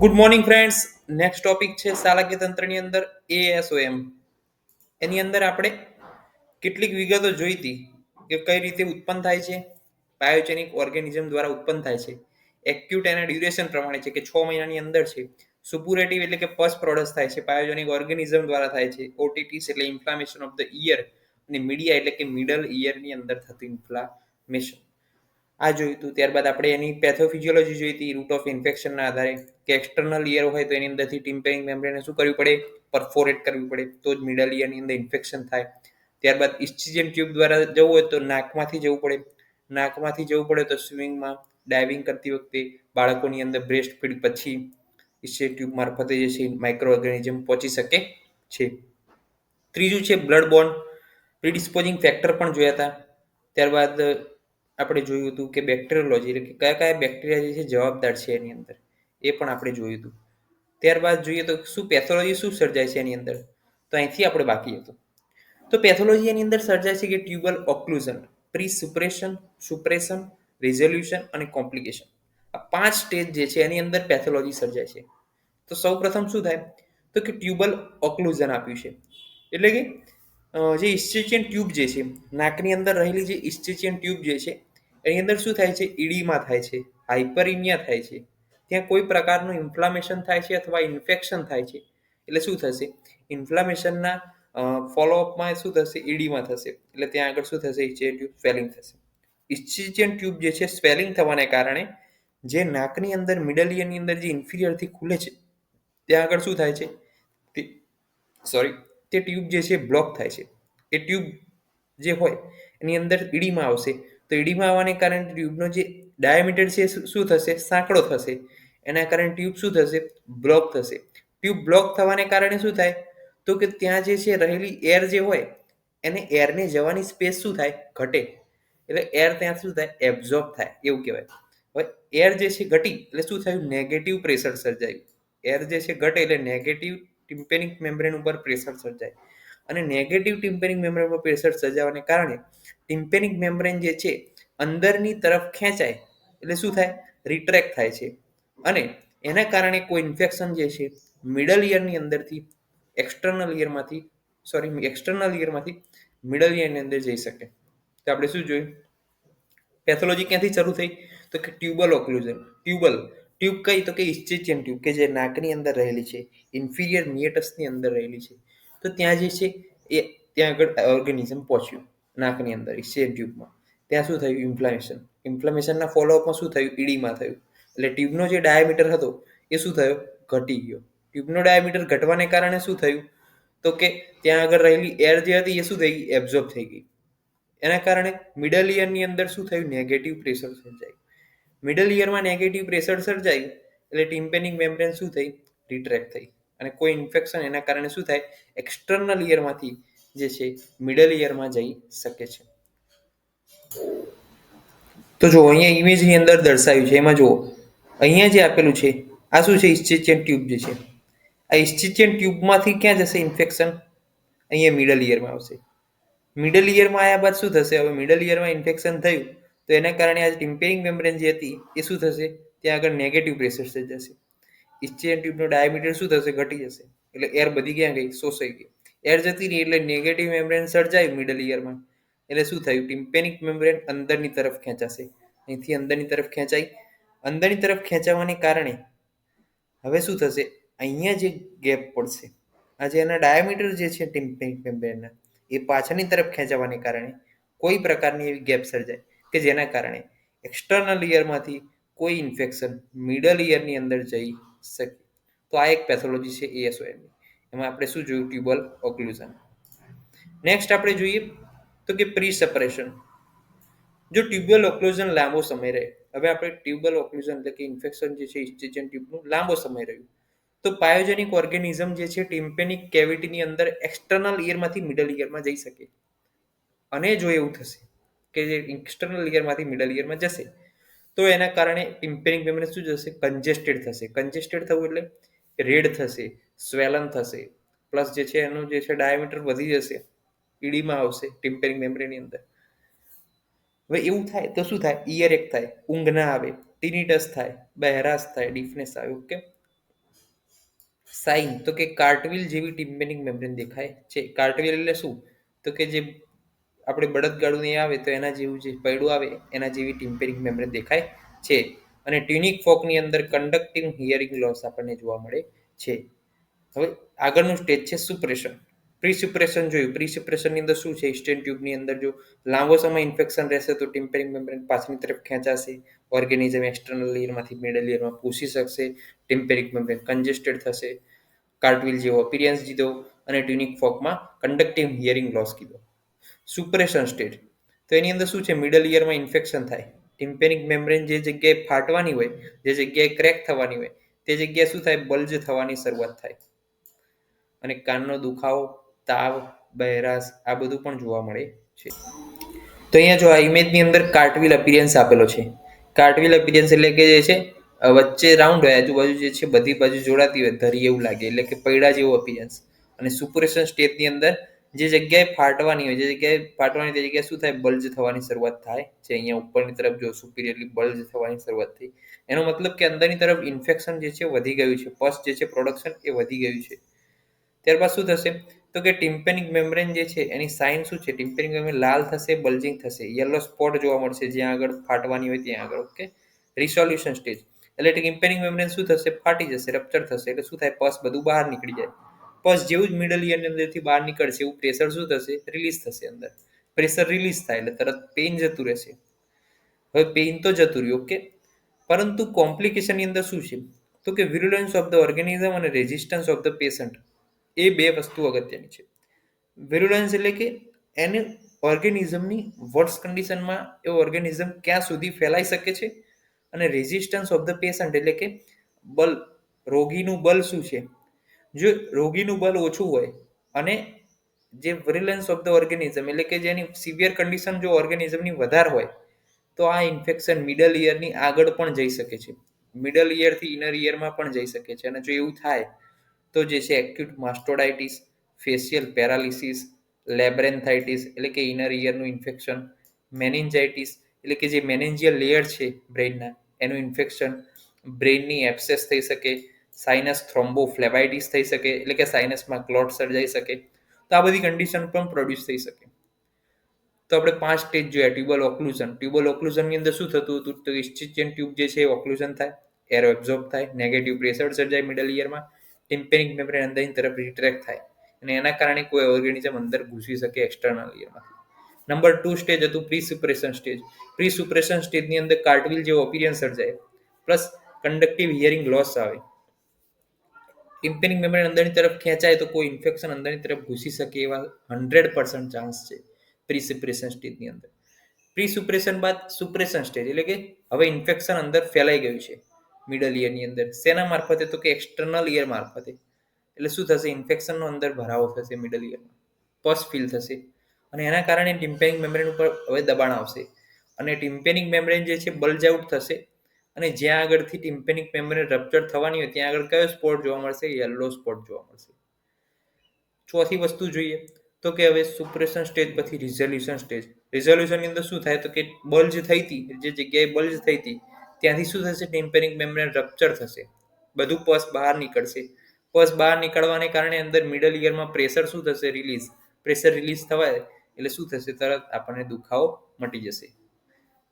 Good morning friends. Next topic છે શાલાકીય તંત્રની અંદર એએસઓએમ. એની અંદર આપણે કેટલીક વિગતો જોઈ હતી કે કઈ રીતે ઉત્પન્ન થાય છે, બાયોજેનિક ઓર્ગેનિઝમ દ્વારા ઉત્પન્ન થાય છે. એક્યુટ એના ડ્યુરેશન પ્રમાણે છે કે 6 મહિનાની અંદર છે. સુપુરેટિવ એટલે કે ફર્સ્ટ પ્રોડક્ટ થાય છે, બાયોજેનિક ઓર્ગેનિઝમ દ્વારા થાય છે. ઓટીટીસ એટલે ઇન્ફ્લામેશન ઓફ ધ ઈયર, અને મીડિયા એટલે કે મિડલ ઈયરની અંદર થતું ઇન્ફ્લામેશન. આ જોયું હતું. ત્યારબાદ આપણે એની પેથોફિઝિયોલોજી જોઈ હતી રૂટ ઓફ ઇન્ફેક્શનના આધારે કે એક્સટર્નલ ઈયર હોય તો એની અંદરથી ટિમ્પેરિંગ મેમ્બ્રેનને શું કરવી પડે, પરફોરેટ કરવી પડે, તો જ મિડલ ઈયરની અંદર ઇન્ફેક્શન થાય. ત્યારબાદ ઇસ્ચિજિયન ટ્યુબ દ્વારા જવું હોય તો નાકમાંથી જવું પડે. નાકમાંથી જવું પડે તો સ્વિમિંગમાં ડાઇવિંગ કરતી વખતે બાળકોની અંદર બ્રેસ્ટ ફીડ પછી ઇસ્ચિયન ટ્યુબ મારફતે જે છે માઇક્રો ઓર્ગેનિઝમ પહોંચી શકે છે. ત્રીજું છે બ્લડ બોર્ન પ્રિડિસ્પોઝિંગ ફેક્ટર પણ જોયા હતા. ત્યારબાદ આપણે જોયું હતું કે બેક્ટેરિયોલોજી એટલે કે કયા કયા બેક્ટેરિયા જે છે જવાબદાર છે એની અંદર, એ પણ આપણે જોયું હતું. ત્યારબાદ જોઈએ તો શું પેથોલોજી શું સર્જાય છે એની અંદર, તો અહીંથી આપણે બાકી હતું. તો પેથોલોજી એની અંદર સર્જાય છે કે ટ્યુબલ ઓક્લુઝન, પ્રી સુપ્રેશન, રિઝોલ્યુશન અને કોમ્પ્લિકેશન. આ 5 સ્ટેજ જે છે એની અંદર પેથોલોજી સર્જાય છે. તો સૌ પ્રથમ શું થાય તો કે ટ્યુબલ ઓક્લુઝન આપ્યું છે, એટલે કે જે ઇસ્ચિચિયન ટ્યુબ જે છે, નાકની અંદર રહેલી જે ઇસ્ચિચિયન ટ્યુબ જે છે એની અંદર શું થાય છે, ઈડીમાં થાય છે, હાઇપરિનિયા થાય છે, ત્યાં કોઈ પ્રકારનું ઇન્ફ્લામેશન થાય છે અથવા ઇન્ફેક્શન થાય છે. એટલે શું થશે, ઇન્ફ્લામેશનના ફોલોઅપમાં શું થશે, ઈડીમાં થશે. એટલે ત્યાં આગળ શું થશે, ઇસ્ચિચિયન ટ્યુબ સ્વેલિંગ થશે. ઇસ્ચિચિયન ટ્યુબ જે છે સ્વેલિંગ થવાને કારણે જે નાકની અંદર મિડલ ઈયરની અંદર જે ઇન્ફિરિયરથી ખુલે છે ત્યાં આગળ શું થાય છે, તે ટ્યુબ જે છે બ્લોક થાય છે. એ ટ્યુબ જે હોય એની અંદર ઈડીમાં આવશે, તો ઈડીમાં આવવાને કારણે ટ્યુબનો જે ડાયામીટર છે શું થશે, સાંકડો થશે. એના કારણે ટ્યુબ શું થશે, બ્લોક થશે. ટ્યુબ બ્લોક થવાને કારણે શું થાય તો કે ત્યાં જે છે રહેલી એર જે હોય એને એરને જવાની સ્પેસ શું થાય, ઘટે. એટલે એર ત્યાં શું થાય, એબ્ઝોર્બ થાય એવું કહેવાય. હવે એર જે છે ઘટી એટલે શું થયું, નેગેટિવ પ્રેશર સર્જાયું. એર જે છે ઘટે એટલે નેગેટિવ ટિમ્પેનિક મેમ્બ્રેન ઉપર પ્રેશર સર્જાય, અને નેગેટિવ ટિમ્પેનિક મેમ્બ્રેન ઉપર પ્રેશર સર્જાવાને કારણે ટિમ્પેનિક મેમ્બ્રેન જે છે અંદરની તરફ ખેંચાય એટલે શું થાય, રિટ્રેક્ટ થાય છે. અને એના કારણે કોઈ ઇન્ફેક્શન જે છે મિડલ ઈયરની અંદરથી એક્સટર્નલ ઈયરમાંથી મિડલ ઈયરની અંદર જઈ શકે. તો આપણે શું જોયું, પેથોલોજી ક્યાંથી શરૂ થઈ તો કે ટ્યુબલ ઓક્લુઝન. ટ્યુબ કઈ તો કે ઇસ્ચિચિયન ટ્યુબ કે જે નાકની અંદર રહેલી છે, ઇન્ફિરિયર મિએટસની અંદર રહેલી છે. તો ત્યાં જે છે એ ત્યાં આગળ ઓર્ગેનિઝમ પહોંચ્યું નાકની અંદર ઇસ્ચિચિયન ટ્યુબમાં. ત્યાં શું થયું, ઇન્ફ્લામેશનના ફોલોઅપમાં શું થયું, ઈડીમાં થયું. એટલે ટ્યુબનો જે ડાયામીટર હતો એ શું થયો, ઘટી ગયો. ટ્યુબનો ડાયામીટર ઘટવાને કારણે શું થયું તો કે ત્યાં આગળ રહેલી એર જે હતી એ શું થઈ ગઈ, એબ્ઝોર્બ થઈ ગઈ. એના કારણે મિડલ ઈયરની અંદર શું થયું, નેગેટિવ પ્રેશર સર્જાયું. મિડલ ઈયરમાં નેગેટિવ પ્રેશર સર્જાયું એટલે ટિમ્પેનિક મેમ્બ્રેન શું થઈ, રિટ્રેક્ટ થઈ. અને કોઈ ઇન્ફેક્શન એના કારણે શું થાય, એક્સટર્નલ ઈયરમાંથી જે છે મિડલ ઈયરમાં જઈ શકે છે. તો જો અહીંયા ઇમેજની અંદર દર્શાવ્યું છે, એમાં જુઓ અહીંયા જે આપેલું છે આ શું છે, ઇસ્ચિચિયન ટ્યુબ જે છે. આ ઇસ્ચિચિયન ટ્યુબમાંથી ક્યાં જશે ઇન્ફેક્શન, અહીંયા મિડલ ઈયરમાં આવશે. મિડલ ઈયરમાં આવ્યા બાદ શું થશે, હવે મિડલ ઈયરમાં ઇન્ફેક્શન થયું તો એના કારણે આ ટિમ્પેનિક મેમ્બ્રેન જે હતી એ શું થશે, ત્યાં આગળ નેગેટિવ પ્રેશર થઈ જશે. ઇસ્ચિચિયન ટ્યુબનો ડાયામીટર શું થશે, ઘટી જશે. એટલે એર બધી ક્યાં ગઈ, શોષાઈ ગઈ. એર જતી રહી એટલે નેગેટિવ મેમ્બ્રેન સર્જાયું મિડલ ઈયરમાં. એટલે શું થયું, ટિમ્પેનિક મેમ્બ્રેન અંદરની તરફ ખેંચાશે. અહીંથી અંદરની તરફ ખેંચાઈ, અંદરની તરફ ખેંચાવાને કારણે હવે શું થશે, અહીંયા જે ગેપ પડશે, આજે એના ડાયામીટર જે છે ટિમ્પેનિક મેમ્બ્રેનના એ પાછળની તરફ ખેંચાવાને કારણે કોઈ પ્રકારની એવી ગેપ સર્જાય કે જેના કારણે એક્સટર્નલ ઈયરમાંથી કોઈ ઇન્ફેક્શન મિડલ ઈયરની અંદર જઈ શકે. તો આ એક પેથોલોજી છે એએસઓએમની. એમાં આપણે શું જોયું, ટ્યુબલ ઓક્લુઝન. નેક્સ્ટ આપણે જોઈએ તો કે પ્રી સેપરેશન. જો ટ્યુબ્યુલ ઓક્લુઝન લાંબો સમય રહે, હવે આપણે ટ્યુબ્યુલ ઓક્લુઝન એટલે કે ઇન્ફેક્શન જે છે ઇસ્ચિચિયન ટ્યુબનું લાંબો સમય રહ્યું તો પાયોજેનિક ઓર્ગેનિઝમ જે છે ટિમ્પેનિક કેવિટીની અંદર એક્સટર્નલ ઈયરમાંથી મિડલ ઈયરમાં જઈ શકે. અને જો એવું થશે કે જે એક્સટર્નલ ઈયરમાંથી મિડલ ઈયરમાં જશે તો એના કારણે ટિમ્પેનિક મેમ્બ્રેન શું જશે, કન્જેસ્ટેડ થશે. કન્જેસ્ટેડ થવું એટલે રેડ થશે, સ્વેલન થશે, પ્લસ જે છે એનું જે છે ડાયામીટર વધી જશે, ઈડીમાં આવશે ટિમ્પેનિક મેમ્બ્રેનની અંદર. હવે એવું થાય તો શું થાય, ઈયર એક થાય, ઊંઘ ના આવે, ટીનિટસ થાય, બહેરાશ થાય, ડીફનેસ આવે. ઓકે, સાઇન તો કે કાર્ટવિલ જેવી ટિમ્પેનિક મેમ્બ્રેન દેખાય છે. કાર્ટવિલ એટલે શું? તો કે જે આપણે બળદગાડું નહીં આવે તો એના જેવું જે પૈડું આવે એના જેવી ટિમ્પેનિક મેમ્બ્રેન દેખાય છે. અને ટ્યુનિક ફોકની અંદર કંડક્ટિંગ હિયરિંગ લોસ આપણને જોવા મળે છે. હવે આગળનું સ્ટેજ છે સુપ્રેશન. પ્રી સુપ્રેશન જોયું. પ્રી સુપ્રેશનની અંદર શું છે? સ્ટેન ટ્યુબની અંદર જો લાંબો સમય ઇન્ફેક્શન રહેશે તો ટિમ્પેનિક મેમ્બ્રેન પાછળની તરફ ખેંચાશે. ઓર્ગેનિઝમ એક્સટર્નલ લેયરમાંથી મિડલ લેયરમાં પૂછી શકશે. ટિમ્પેનિક મેમ્બ્રેન કન્જેસ્ટેડ થશે. કાર્ટવિલ જેવો અપિયરન્સ દીધો અને ટ્યુનિક ફોકમાં કંડક્ટિવ હિયરિંગ લોસ કીધો. સુપ્રેશન સ્ટેજ તો એની અંદર શું છે? મિડલ ઇયરમાં ઇન્ફેક્શન થાય. ટિમ્પેનિક મેમ્બ્રેન જે જગ્યાએ ફાટવાની હોય, જે જગ્યાએ ક્રેક થવાની હોય, તે જગ્યાએ શું થાય? બલ્જ થવાની શરૂઆત થાય અને કાનનો દુખાવો, તાવ, બહેરાશ આ બધું પણ જોવા મળે છે. તો અહીંયા જો આ ઇમેજની અંદર કાર્ટવિલ અપિયરન્સ આપેલો છે. કાર્ટવિલ અપિયરન્સ એટલે કે જે છે વચ્ચે રાઉન્ડ હોય, આજુબાજુ જે છે બધી બાજુ જોડાતી હોય ધરી એવું લાગે, એટલે કે પૈડા જેવું અપિયરન્સ. અને સુપરેશન સ્ટેજની અંદર જે જગ્યાએ ફાટવાની હોય, જે જગ્યાએ ફાટવાની તે જગ્યાએ શું થાય? બલ્જ થવાની શરૂઆત થાય છે. અહીંયા ઉપરની તરફ જો સુપિરિયરલી બલ્જ થવાની શરૂઆત થઈ, એનો મતલબ કે અંદરની તરફ ઇન્ફેક્શન જે છે વધી ગયું છે. પસ જે છે પ્રોડક્શન એ વધી ગયું છે. ત્યારબાદ શું થશે? તો કે ટિમ્પેનિક મેમ્બ્રેન જે છે એની સાઇન શું છે? ટિમ્પેનિક મેમ્બ્રેન લાલ થશે, બલ્જિંગ થશે, યલો સ્પોટ જોવા મળશે જ્યાં આગળ ફાટવાની હોય ત્યાં આગળ. ઓકે. રિસોલ્યુશન સ્ટેજ એટલે ટિમ્પેનિક મેમ્બ્રેન શું થશે? ફાટી જશે, રપ્ચર થશે. એટલે શું થાય? પસ બધું બહાર નીકળી જાય. પસ જેવું જ મિડલ ઇયરની અંદરથી બહાર નીકળશે એવું પ્રેશર શું થશે? રિલીઝ થશે અંદર. પ્રેશર રિલીઝ થાય એટલે તરત પેઇન જતું રહેશે. હવે પેઇન તો જતું રહ્યું, ઓકે. પરંતુ કોમ્પ્લિકેશનની અંદર શું છે? તો કે વિરુલન્સ ઓફ ધ ઓર્ગેનિઝમ અને રેઝિસ્ટન્સ ઓફ ધ પેશન્ટ, એ બે વસ્તુ અગત્યની છે. વિરુલન્સ એટલે કે એને ઓર્ગેનિઝમની વર્સ્ટ કન્ડિશનમાં એ ઓર્ગેનિઝમ ક્યાં સુધી ફેલાઈ શકે છે. અને રેઝિસ્ટન્સ ઓફ ધ પેશન્ટ એટલે કે બલ, રોગીનું બલ શું છે? જો રોગીનું બલ ઓછું હોય અને જે વિરુલન્સ ઓફ ધ ઓર્ગેનિઝમ એટલે કે જેની સિવિયર કન્ડિશન જો ઓર્ગેનિઝમની વધારે હોય તો આ ઇન્ફેક્શન મિડલ ઇયરની આગળ પણ જઈ શકે છે. મિડલ ઇયરથી ઇનર ઇયરમાં પણ જઈ શકે છે. અને જો એવું થાય તો જે છે એક્યુટ માસ્ટોડાઇટિસ, ફેશિયલ પેરાલિસિસ, લેબ્રેન્થાઇટિસ એટલે કે ઇનર ઇયરનું ઇન્ફેક્શન, મેનિન્જાઇટિસ એટલે કે જે મેનેન્જિયલ લેયર છે બ્રેઇનના એનું ઇન્ફેક્શન, બ્રેઇનની એબ્સેસ થઈ શકે, સાઇનસ થ્રોમ્બોફ્લેબાઇટિસ થઈ શકે એટલે કે સાઇનસમાં ક્લોટ સર્જાઈ શકે. તો આ બધી કન્ડિશન પણ પ્રોડ્યુસ થઈ શકે. તો આપણે 5 સ્ટેજ જોયા. ટ્યુબલ ઓક્લુઝન. ટ્યુબલ ઓક્લુઝનની અંદર શું થતું હતું? તો ઇસ્ચિચિયન ટ્યુબ જે છે એ ઓક્લુઝન થાય, એર એબ્ઝોર્બ થાય, નેગેટિવ પ્રેશર સર્જાય મિડલ ઇયરમાં, ટિમ્પેનિક મેમ્બ્રેન અંદરની તરફ રિટ્રેક્ટ થાય અને એના કારણે કોઈ ઓર્ગેનિઝમ અંદર ઘૂસી શકે એક્સટર્નલ ઇયરમાં. નંબર 2 સ્ટેજ હતું પ્રી સુપ્રેશન સ્ટેજ. પ્રી સુપ્રેશન સ્ટેજની અંદર કાર્ટવિલ જેવો અપિયરન્સ સર્જાય પ્લસ કંડક્ટિવ હિયરિંગ લોસ આવે. ટિમ્પેનિક મેમ્બ્રેન અંદરની તરફ ખેંચાય તો કોઈ ઇન્ફેક્શન અંદરની તરફ ઘૂસી શકે એવા 100% ચાન્સ છે પ્રી સુપ્રેશન સ્ટેજની અંદર. પ્રી સુપ્રેશન બાદ સુપ્રેશન સ્ટેજ એટલે કે હવે ઇન્ફેક્શન અંદર ફેલાઈ ગયું છે મિડલ ઇયરની અંદર. શેના મારફતે? તો કે એક્સટર્નલ ઇયર મારફતે. એટલે શું થશે? ઇન્ફેક્શનનો અંદર ભરાવો થશે મિડલ ઇયરમાં, પસ ફીલ થશે અને એના કારણે ટિમ્પેનિક મેમ્બ્રેન ઉપર હવે દબાણ આવશે અને ટિમ્પેનિક મેમ્બ્રેન જે છે બલ્જ આઉટ થશે. અને જ્યાં આગળથી ટિમ્પેનિક મેમ્બ્રેન રપ્ચર થવાની હોય ત્યાં આગળ કયો સ્પોટ જોવા મળશે? યલો સ્પોટ જોવા મળશે. ચોથી વસ્તુ જોઈએ તો કે હવે સુપ્રેશન સ્ટેજ પછી રિઝોલ્યુશન સ્ટેજ. રિઝોલ્યુશનની અંદર શું થાય? તો કે બલ્જ થઈ હતી, જે જગ્યાએ બલ્જ થઈ હતી ત્યાંથી શું થશે? ટિમ્પેનિક મેમ્બ્રેન રપ્ચર થશે, બધું પસ બહાર નીકળશે. પસ બહાર નીકળવાને કારણે અંદર મિડલ ઇયરમાં પ્રેશર શું થશે? રિલીઝ. પ્રેશર રિલીઝ થવાય એટલે શું થશે? તરત આપણને દુખાવો મટી જશે.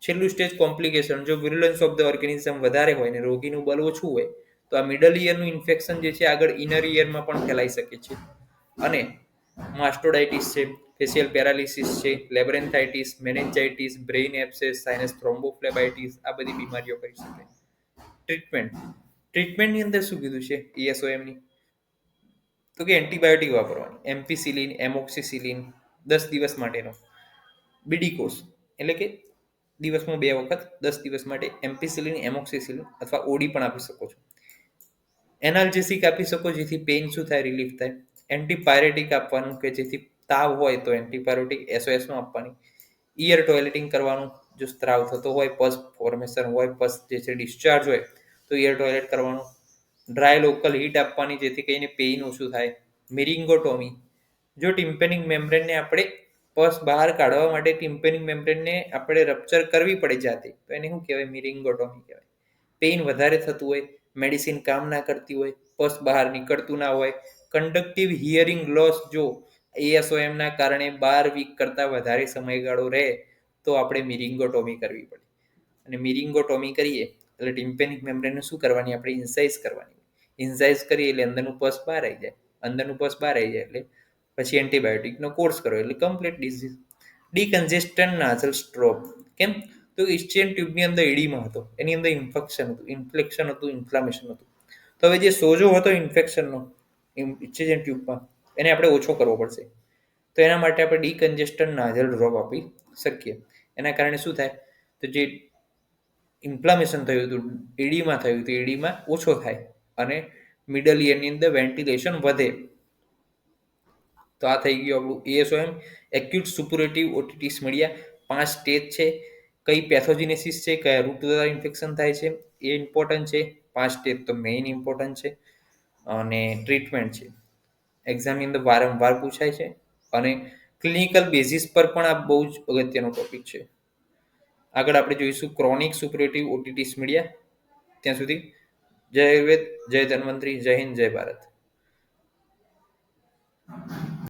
છેલ્લું સ્ટેજ કોમ્પ્લિકેશન. જો વિરુલન્સ ઓફ ધ ઓર્ગેનિઝમ વધારે હોય ને રોગીનું બલ ઓછું હોય તો આ મિડલ ઇયરનું ઇન્ફેક્શન જે છે આગળ ઇનર ઇયરમાં પણ ફેલાઈ શકે છે અને માસ્ટોડાઇટિસ છે, ફેશિયલ પેરાલિસિસ છે, લેબ્રેન્થાઇટિસ, મેનેન્જાઇટિસ, બ્રેઇન એબ્સેસ, સાઇનસ થ્રોમ્બોફ્લેબાઇટિસ આ બધી બીમારીઓ કરી શકે. ટ્રીટમેન્ટ. ટ્રીટમેન્ટની અંદર શું કીધું છે ESOMની? તો કે એન્ટીબાયોટિક વાપરવાની, એમ્પિસિલિન, એમોક્સિસિલિન 10 દિવસ માટેનો. બીડી કોર્સ એટલે કે દિવસમાં 2 વખત 10 દિવસ માટે એમ્પિસિલિન, એમોક્સિસિલિન અથવા ઓડી પણ આપી શકો છો. એનાલ્જેસિક આપી શકો જેથી પેઇન શું થાય? રિલીફ થાય. એન્ટીપાયરેટિક આપવાનું કે જેથી તાવ હોય તો એન્ટીપાયરેટિક SOSનું આપવાની. ઇયર ટોયલેટિંગ કરવાનું જો સ્ત્રાવ થતો હોય, પસ ફોર્મેશન હોય, પસ જે છે ડિસ્ચાર્જ હોય તો ઇયર ટોયલેટ કરવાનું. ડ્રાય લોકલ હીટ આપવાની જેથી કરીને પેઇન ઓછું થાય. મિરિંગોટોમી. જો ટિમ્પેનિક મેમ્બ્રેનને આપણે પસ બહાર કાઢવા માટે ટિમ્પેનિક મેમ્બ્રેનને આપણે રપ્ચર કરવી પડે જાતે તો એને શું કહેવાય? મિરિંગોટોમી કહેવાય. પેઇન વધારે થતું હોય, મેડિસિન કામ ના કરતી હોય, પસ બહાર નીકળતું ના હોય, કંડક્ટિવ હિયરિંગ લોસ જો એએસઓએમ ના કારણે 12 વીક કરતા વધારે સમયગાળો રહે તો આપણે મિરિંગોટોમી કરવી પડે. અને મિરિંગોટોમી કરીએ એટલે ટિમ્પેનિક મેમ્બ્રેનને શું કરવાની, આપણે ઇન્સાઇઝ કરવાની. ઇન્સાઇઝ કરીએ એટલે અંદરનું પસ બહાર આવી જાય. અંદરનું પસ બહાર આવી જાય એટલે પછી એન્ટીબાયોટિકનો કોર્સ કરો એટલે કમ્પ્લીટ ડિઝીઝ. ડીકન્જેસ્ટન્ટ નાઝલ સ્ટ્રોપ. કેમ? તો ઇસ્ચિયન ટ્યુબની અંદર એડીમાં હતો, એની અંદર ઇન્ફેક્શન હતું, ઇન્ફ્લામેશન હતું. તો હવે જે સોજો હતો ઇન્ફેક્શનનો ઇસ્ચિયન ટ્યુબમાં, એને આપણે ઓછો કરવો પડશે. તો એના માટે આપણે ડીકન્જેસ્ટન્ટ નાઝલ ડ્રોપ આપી શકીએ. એના કારણે શું થાય, તો જે ઇન્ફ્લામેશન થયું હતું, એડીમાં થયું હતું, એડીમાં ઓછો થાય અને મિડલ ઇયરની અંદર વેન્ટિલેશન વધે. તો આ થઈ ગયું આપણું એએસઓએમ, એક્યુટ સુપુરેટિવ ઓટિટિસ મીડિયા. 5 સ્ટેજ છે, કઈ પેથોજિનેસિસ છે, કયા રૂટ દ્વારા ઇન્ફેક્શન થાય છે એ ઇમ્પોર્ટન્ટ છે. 5 સ્ટેજ તો મેઇન ઇમ્પોર્ટન્ટ છે. અને ટ્રીટમેન્ટ છે, એક્ઝામની અંદર વારંવાર પૂછાય છે અને ક્લિનિકલ બેઝિસ પર પણ આ બહુ જ અગત્યનો ટોપિક છે. આગળ આપણે જોઈશું ક્રોનિક સુપરેટિવ ઓટિટિસ મીડિયા. ત્યાં સુધી જય આયુર્વેદ, જય ધન્વંતરી, જય હિન્દ, જય ભારત.